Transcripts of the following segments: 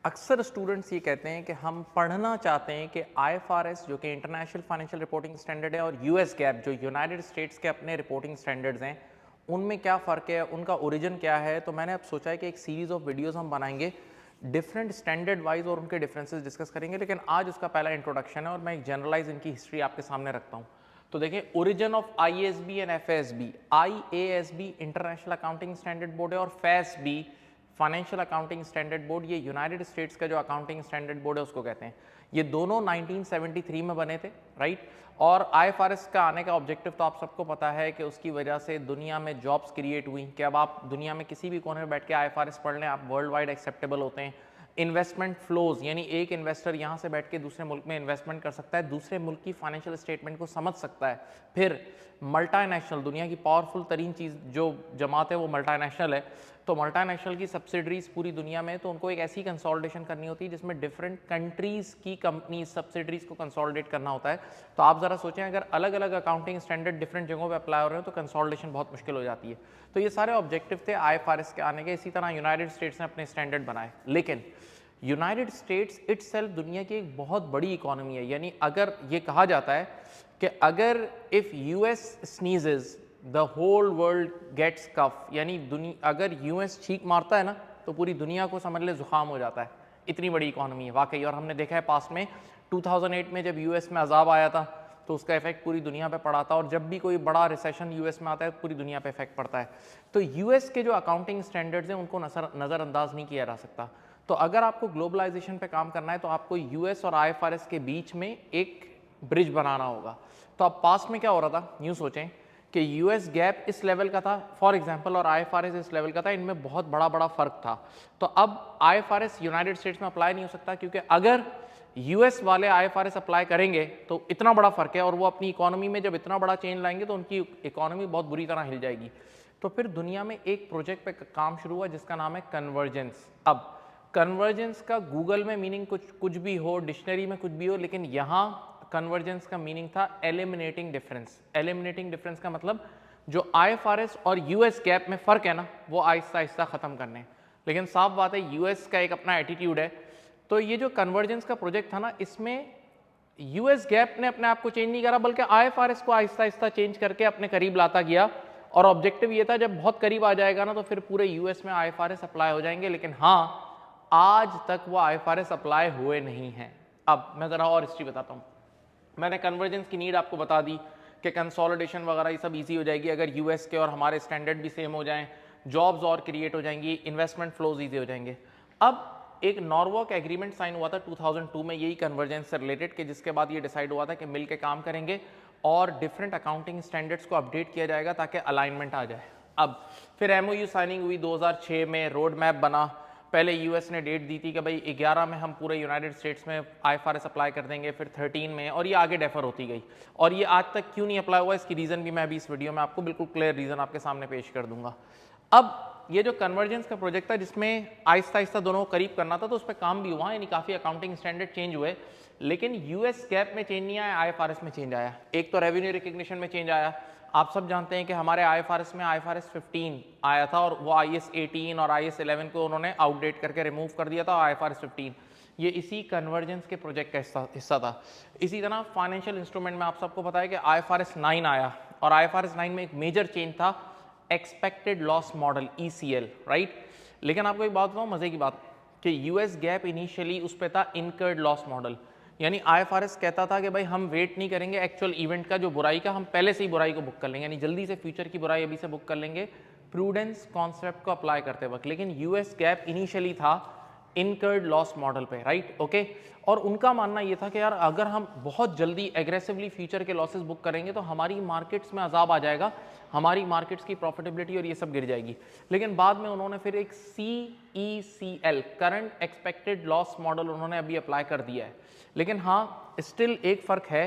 अक्सर स्टूडेंट्स ये कहते हैं कि हम पढ़ना चाहते हैं कि आईएफआरएस जो कि इंटरनेशनल फाइनेंशियल रिपोर्टिंग स्टैंडर्ड है और यूएस गैप जो यूनाइटेड स्टेट्स के अपने रिपोर्टिंग स्टैंडर्ड्स हैं, उनमें क्या फ़र्क है, उनका ओरिजिन क्या है। तो मैंने अब सोचा है कि एक सीरीज़ ऑफ वीडियोस हम बनाएंगे, डिफरेंट स्टैंडर्ड वाइज और उनके डिफरेंसेस डिस्कस करेंगे। लेकिन आज उसका पहला इंट्रोडक्शन है और मैं एक जनरलाइज इनकी हिस्ट्री आपके सामने रखता हूँ। तो देखिए, origin of IASB and FSB. IASB international accounting standard board है और FASB financial accounting standard board, ये यूनाइटेड स्टेट्स का जो अकाउंटिंग स्टैंडर्ड बोर्ड है उसको कहते हैं। ये दोनों 1973 में बने थे, राइट। और आईएफआरएस का आने का ऑब्जेक्टिव तो आप सबको पता है कि उसकी वजह से दुनिया में जॉब्स क्रिएट हुई कि अब आप दुनिया में किसी भी कोने में बैठ के आईएफआरएस पढ़ लें, आप वर्ल्ड वाइड एक्सेप्टेबल होते हैं। इन्वेस्टमेंट फ्लोज, यानी एक इन्वेस्टर यहाँ से बैठ के दूसरे मुल्क में इन्वेस्टमेंट कर सकता है, दूसरे मुल्क की फाइनेंशियल स्टेटमेंट को समझ सकता है। फिर मल्टानेशनल, दुनिया की पावरफुल तरीन चीज़ जो जमात है वो मल्टानेशनल है। तो मल्टानेशनल की सब्सिडरीज पूरी दुनिया में, तो उनको एक ऐसी कंसोलिडेशन करनी होती है जिसमें डिफरेंट कंट्रीज़ की कंपनी सब्सिडरीज को कंसोलिडेट करना होता है। तो आप ज़रा सोचें, अगर अलग अलग अकाउंटिंग स्टैंडर्ड डिफरेंट जगहों पे अप्लाई हो रहे हो तो कंसोलिडेशन बहुत मुश्किल हो जाती है। तो ये सारे ऑब्जेक्टिव थे आईएफआरएस के आने के। इसी तरह यूनाइटेड स्टेट्स ने अपने स्टैंडर्ड बनाए, लेकिन यूनाइटेड स्टेट्स इटसेल्फ दुनिया की एक बहुत बड़ी इकोनॉमी है। यानी अगर ये कहा जाता है कि अगर if US sneezes the whole world gets cough, यानी दुनिया अगर यूएस छींक मारता है ना तो पूरी दुनिया को समझ ले जुकाम हो जाता है। इतनी बड़ी इकोनॉमी है वाकई। और हमने देखा है पास्ट में 2008 में जब यूएस में अजाब आया था तो उसका इफेक्ट पूरी दुनिया पे पड़ा था, और जब भी कोई बड़ा रिसेशन यूएस में आता है तो पूरी दुनिया पे इफेक्ट पड़ता है। तो यूएस के जो अकाउंटिंग स्टैंडर्ड्स हैं उनको नज़रअंदाज नहीं किया जा सकता। तो अगर आपको ग्लोबलाइजेशन पे काम करना है तो आपको यूएस और आईएफआरएस के बीच में एक ब्रिज बनाना होगा। तो अब पास्ट में क्या हो रहा था, यूँ सोचें कि यूएस गैप इस लेवल का था फॉर एग्जांपल और आईएफआरएस इस लेवल का था, इनमें बहुत बड़ा बड़ा फर्क था। तो अब आईएफआरएस यूनाइटेड स्टेट्स में अप्लाई नहीं हो सकता, क्योंकि अगर यूएस वाले आईएफआरएस अप्लाई करेंगे तो इतना बड़ा फर्क है, और वो अपनी इकोनॉमी में जब इतना बड़ा चेंज लाएंगे तो उनकी इकोनॉमी बहुत बुरी तरह हिल जाएगी। तो फिर दुनिया में एक प्रोजेक्ट पे काम शुरू हुआ जिसका नाम है कन्वर्जेंस। अब कन्वर्जेंस का गूगल में मीनिंग कुछ भी हो, डिक्शनरी में कुछ भी हो, लेकिन यहाँ कन्वर्जेंस का मीनिंग था एलिमिनेटिंग डिफरेंस। एलिमिनेटिंग डिफरेंस का मतलब जो आईएफआरएस और यूएस गैप में फर्क है ना, वो आहिस्ता आहिस्ता खत्म करने। लेकिन साफ बात है यूएस का एक अपना एटीट्यूड है। तो ये जो कन्वर्जेंस का प्रोजेक्ट था ना, इसमें यूएस गैप ने अपने आप को चेंज नहीं करा, बल्कि आईएफआरएस को आहिस्ता आहिस्ता चेंज करके अपने करीब लाता गया। और ऑब्जेक्टिव ये था जब बहुत करीब आ जाएगा ना तो फिर पूरे यूएस में आईएफआरएस अप्लाई हो जाएंगे। लेकिन हाँ, आज तक वो आईएफआरएस अप्लाई हुए नहीं हैं। अब मैं ज़रा और हिस्ट्री बताता हूँ। मैंने कन्वर्जेंस की नीड आपको बता दी कि कंसोलिडेशन वगैरह ये सब इजी हो जाएगी अगर यूएस के और हमारे स्टैंडर्ड भी सेम हो जाएं, जॉब्स और क्रिएट हो जाएंगी, इन्वेस्टमेंट फ्लोज इजी हो जाएंगे। अब एक नॉर्वॉक एग्रीमेंट साइन हुआ था 2002 में यही कन्वर्जेंस से रिलेटेड, कि जिसके बाद ये डिसाइड हुआ था कि मिल के काम करेंगे और डिफरेंट अकाउंटिंग स्टैंडर्ड्स को अपडेट किया जाएगा ताकि अलाइनमेंट आ जाए। अब फिर एमओयू साइनिंग हुई 2006 में, रोड मैप बना। पहले यूएस ने डेट दी थी कि भाई 11 में हम पूरे यूनाइटेड स्टेट्स में आईएफआरएस अप्लाई कर देंगे, फिर 13 में, और ये आगे डेफर होती गई। और ये आज तक क्यों नहीं अप्लाई हुआ, इसकी रीज़न भी मैं अभी इस वीडियो में आपको बिल्कुल क्लियर रीज़न आपके सामने पेश कर दूंगा। अब ये जो कन्वर्जेंस का प्रोजेक्ट था जिसमें आहिस्ता आहिस्ता दोनों को करीब करना था, तो उस पर काम भी हुआ, यानी काफ़ी अकाउंटिंग स्टैंडर्ड चेंज हुए। लेकिन यूएस गैप में चेंज नहीं आया, आईएफआरएस में चेंज आया। एक तो रेवेन्यू रिकग्निशन में चेंज आया। आप सब जानते हैं कि हमारे आईएफआरएस में आईएफआरएस 15 आया था और वो आईएस 18 और आईएस 11 को उन्होंने आउटडेट करके रिमूव कर दिया था। आईएफआरएस 15 ये इसी कन्वर्जेंस के प्रोजेक्ट का हिस्सा था। इसी तरह फाइनेंशियल इंस्ट्रूमेंट में आप सबको पता है कि आईएफआरएस 9 आया, और आईएफआरएस 9 में एक मेजर चेंज था expected loss model, ECL, right. लेकिन आपको एक बात बताऊं, मजे की बात, कि यूएस गैप इनिशियली उस पे था इनकर्ड लॉस मॉडल। यानी आईएफआरएस कहता था कि भाई हम वेट नहीं करेंगे एक्चुअल इवेंट का, जो बुराई का, हम पहले से ही बुराई को बुक कर लेंगे, यानी जल्दी से फ्यूचर की बुराई अभी से बुक कर लेंगे प्रूडेंस कॉन्सेप्ट को अप्लाई करते वक्त। लेकिन यूएस गैप इनिशियली था इनकर्ड लॉस मॉडल पे, राइट, ओके। और उनका मानना ये था कि यार अगर हम बहुत जल्दी एग्रेसिवली फ्यूचर के लॉसेस बुक करेंगे तो हमारी मार्केट्स में अजाब आ जाएगा, हमारी मार्केट्स की प्रॉफिटेबिलिटी और ये सब गिर जाएगी। लेकिन बाद में उन्होंने फिर एक CECL, current expected loss model, उन्होंने अभी अप्लाई कर दिया है। लेकिन हाँ, स्टिल एक फ़र्क है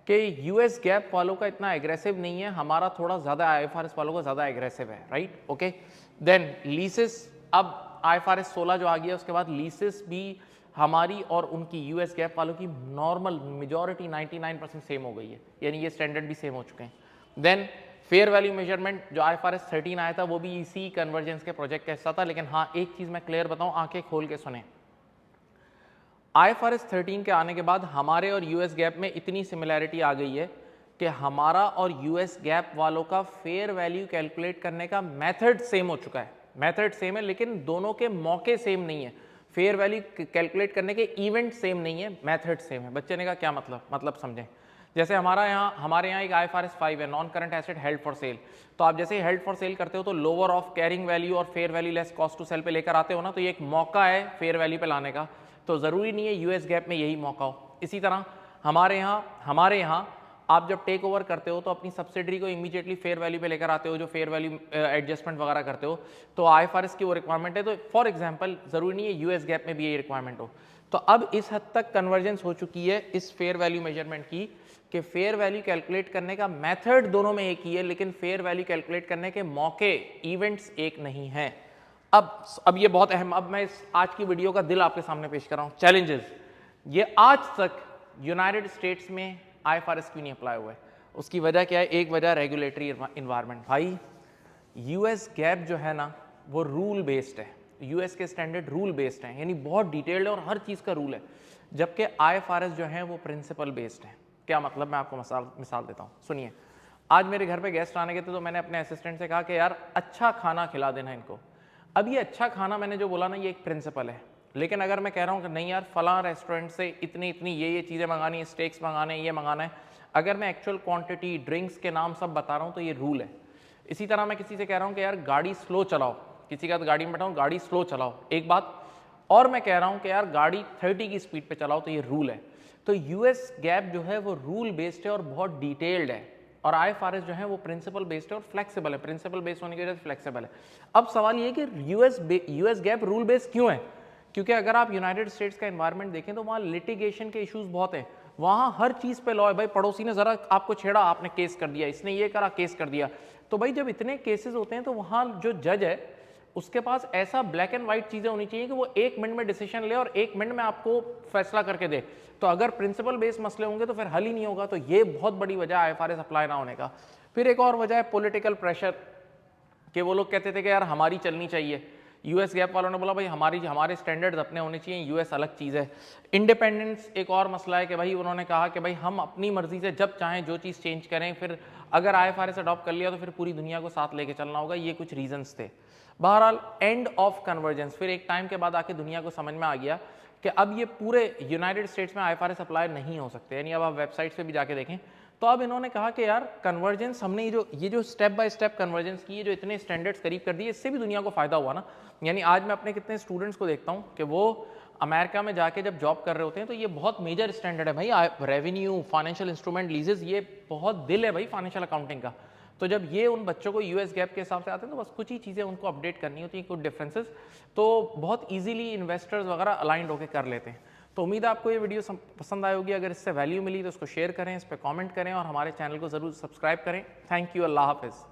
कि यूएस गैप वालों का इतना एग्रेसिव नहीं है, हमारा थोड़ा ज़्यादा आईएफआरएस वालों का ज़्यादा एग्रेसिव है, राइट, ओके। देन लीसेस, अब आईएफआरएस 16 जो आ गया उसके बाद लीसेस भी हमारी और उनकी यूएस गैप वालों की नॉर्मल मेजॉरिटी 99% सेम हो गई है, यानी ये स्टैंडर्ड भी सेम हो चुके हैं। देन फेयर वैल्यू मेजरमेंट जो आईएफआरएस 13 आया था वो भी इसी कन्वर्जेंस के प्रोजेक्ट का हिस्सा था। लेकिन हाँ, एक चीज़ मैं क्लियर बताऊँ, आंखें खोल के सुने, IFRS 13 के आने के बाद हमारे और यूएस गैप में इतनी सिमिलैरिटी आ गई है कि हमारा और यूएस गैप वालों का फेयर वैल्यू कैलकुलेट करने का मेथड सेम हो चुका है। मेथड सेम है लेकिन दोनों के मौके सेम नहीं है। फेयर वैल्यू कैलकुलेट करने के इवेंट सेम नहीं है, मेथड सेम है। बच्चे ने कहा क्या मतलब समझें। जैसे हमारे यहाँ एक IFRS 5 है, non current asset held for sale. तो आप जैसे ही हेल्ड फॉर सेल करते हो तो लोअर ऑफ कैरिंग वैल्यू और fair value less cost to sell पे लेकर आते हो ना, तो ये एक मौका है फेयर वैल्यू पे लाने का। तो जरूरी नहीं है यूएस गैप में यही मौका हो। इसी तरह हमारे यहाँ आप जब टेक ओवर करते हो तो अपनी सब्सिडरी को इमीडिएटली फेयर वैल्यू पे लेकर आते हो, जो फेयर वैल्यू एडजस्टमेंट वगैरह करते हो, तो IFRS की वो रिक्वायरमेंट है। तो फॉर एग्जांपल जरूरी नहीं है यूएस गैप में भी यही रिक्वायरमेंट हो। तो अब इस हद तक कन्वर्जेंस हो चुकी है इस फेयर वैल्यू मेजरमेंट की कि फेयर वैल्यू कैलकुलेट करने का मेथड दोनों में एक ही है, लेकिन फेयर वैल्यू कैलकुलेट करने के मौके, इवेंट्स एक नहीं है। अब ये बहुत अहम, अब मैं इस आज की वीडियो का दिल आपके सामने पेश कर रहा हूं, चैलेंजेस। ये आज तक यूनाइटेड स्टेट्स में IFRS क्यों नहीं अप्लाई हुआ है? उसकी वजह क्या है? एक वजह रेगुलेटरी इन्वायरमेंट। भाई यूएस गैप जो है ना वो रूल बेस्ड है, यूएस के स्टैंडर्ड रूल बेस्ड है, यानी बहुत डिटेल्ड है और हर चीज़ का रूल है, जबकि IFRS जो है वो प्रिंसिपल बेस्ड है। क्या मतलब? मैं आपको मिसाल देता हूँ, सुनिए। आज मेरे घर पे गेस्ट आने के थे तो मैंने अपने असिस्टेंट से कहा कि यार अच्छा खाना खिला देना इनको। अब ये अच्छा खाना मैंने जो बोला ना, ये एक प्रिंसिपल है, लेकिन अगर मैं कह रहा हूँ कि नहीं यार फलां रेस्टोरेंट से इतनी इतनी ये चीज़ें मंगानी है, स्टेक्स मंगाने हैं, ये मंगाना है, अगर मैं एक्चुअल क्वांटिटी, ड्रिंक्स के नाम सब बता रहा हूँ तो ये रूल है। इसी तरह मैं किसी से कह रहा हूँ कि यार गाड़ी स्लो चलाओ, किसी का गाड़ी में बैठाऊँ, गाड़ी स्लो चलाओ, एक बात, और मैं कह रहा हूँ कि यार गाड़ी 30 की स्पीड पे चलाओ, तो ये रूल है। तो यूएस गैप जो है वो रूल बेस्ड है और बहुत डिटेल्ड है, और IFRS जो है वो प्रिंसिपल बेस्ड है और फ्लेक्सिबल है। प्रिंसिपल बेस्ड होने की वजह से फ्लेक्सिबल है। अब सवाल ये कि यूएस गैप रूल बेस्ड क्यों है? क्योंकि अगर आप यूनाइटेड स्टेट्स का एनवायरनमेंट देखें तो वहाँ लिटिगेशन के इश्यूज बहुत हैं, वहाँ हर चीज़ पे लॉ है। भाई पड़ोसी ने ज़रा आपको छेड़ा, आपने केस कर दिया, इसने ये करा, केस कर दिया। तो भाई जब इतने केसेस होते हैं तो वहाँ जो जज है उसके पास ऐसा ब्लैक एंड व्हाइट चीज़ें होनी चाहिए कि वो 1 मिनट में डिसीजन ले और 1 मिनट में आपको फैसला करके दे। तो अगर प्रिंसिपल बेस्ड मसले होंगे तो फिर हल ही नहीं होगा। तो ये बहुत बड़ी वजह है IFRS अप्लाई ना होने का। फिर एक और वजह है पॉलिटिकल प्रेशर, कि वो लोग कहते थे कि यार हमारी चलनी चाहिए। यूएस गैप वालों ने बोला भाई हमारे स्टैंडर्ड्स अपने होने चाहिए, यूएस अलग चीज़ है। इंडिपेंडेंस एक और मसला है कि भाई उन्होंने कहा कि भाई हम अपनी मर्जी से जब चाहें जो चीज़ चेंज करें, फिर अगर IFRS अडॉप्ट कर लिया तो फिर पूरी दुनिया को साथ लेके चलना होगा। ये कुछ रीजंस थे। बहरहाल एंड ऑफ कन्वर्जेंस, फिर एक टाइम के बाद आके दुनिया को समझ में आ गया कि अब ये पूरे यूनाइटेड स्टेट्स में IFRS अप्लाई नहीं हो सकते, यानी अब आप वेबसाइट पे भी जाके देखें। तो अब इन्होंने कहा कि यार कन्वर्जेंस, हमने ये जो स्टेप बाय स्टेप कन्वर्जेंस की, ये जो इतने स्टैंडर्ड्स करीब कर दिए, इससे भी दुनिया को फायदा हुआ ना। यानी आज मैं अपने कितने स्टूडेंट्स को देखता हूँ कि वो अमेरिका में जाके जब जॉब कर रहे होते हैं तो ये बहुत मेजर स्टैंडर्ड है भाई, रेवेन्यू, फाइनेंशियल इंस्ट्रूमेंट, लीजेस, ये बहुत दिल है भाई फाइनेंशियल अकाउंटिंग का। तो जब ये उन बच्चों को यूएस गैप के हिसाब से आते हैं तो बस कुछ ही चीज़ें उनको अपडेट करनी होती हैं, कुछ डिफरेंसेस, तो बहुत ईजिली इन्वेस्टर्स वगैरह अलाइंड होकर कर लेते हैं। तो उम्मीद है आपको ये वीडियो पसंद आई होगी। अगर इससे वैल्यू मिली तो उसको शेयर करें, इस पर कमेंट करें और हमारे चैनल को ज़रूर सब्सक्राइब करें। थैंक यू, अल्लाह हाफिज़।